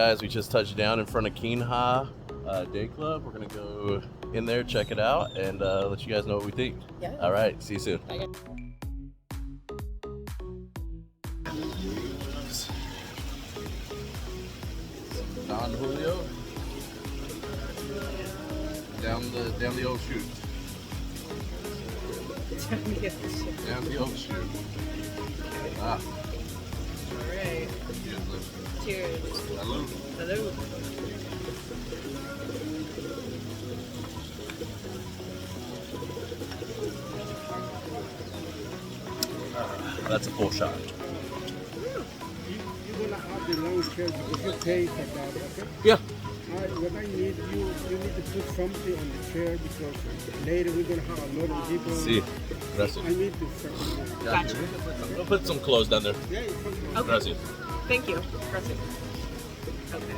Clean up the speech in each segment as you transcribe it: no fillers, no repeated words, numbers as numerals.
guys, we just touched down in front of Kin Ha Dayclub. We're gonna go in there, check it out, and let you guys know what we think. Yeah. All right, see you soon. Okay. Don Julio. Down the old chute. Down the old chute. Ah. All right. Cheers. Hello. Hello. That's a full shot. You're gonna have the long chair because you pay for that, okay? Yeah. What I need, you need to put something on the chair because later we're gonna have a lot of people. See. Gracias. I need to start. Gotcha. We'll put some clothes down there. Yeah, it's okay. Okay. Gracias. Thank you. Perfect. Okay.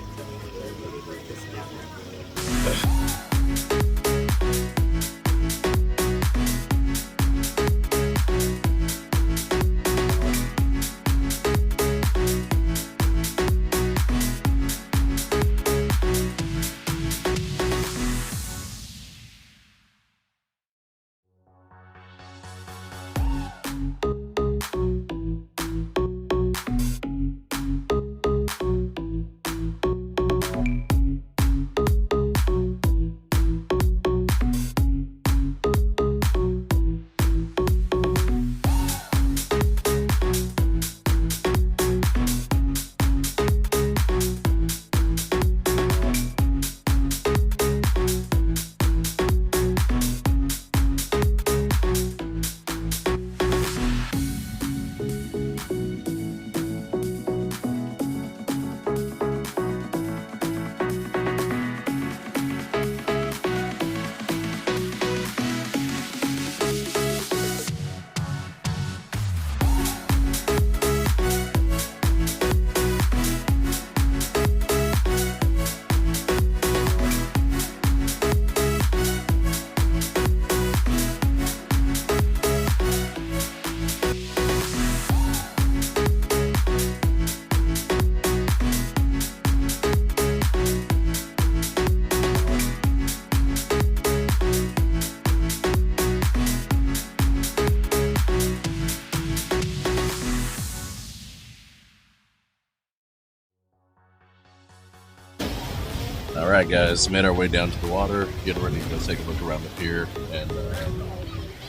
All right, guys, made our way down to the water. Getting ready to go take a look around the pier and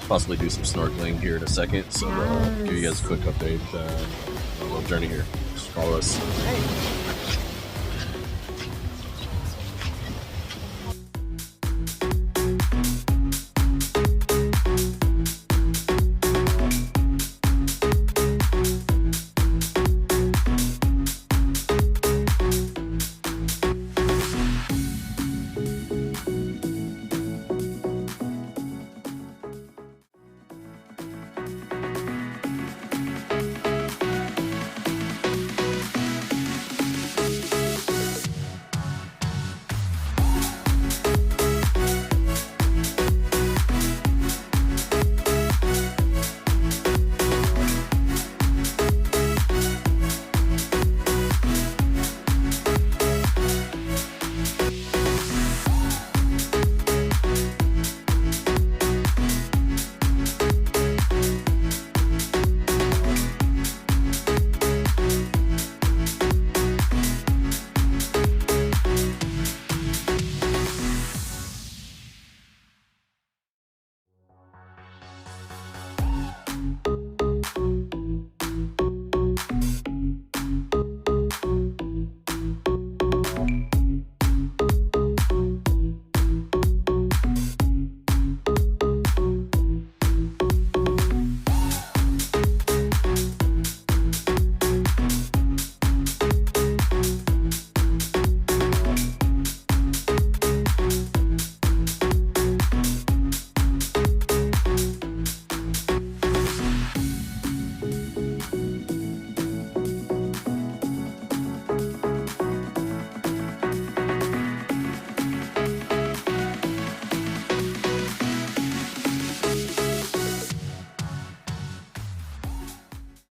possibly do some snorkeling here in a second. So give you guys a quick update on our little journey here. Just follow us. All right.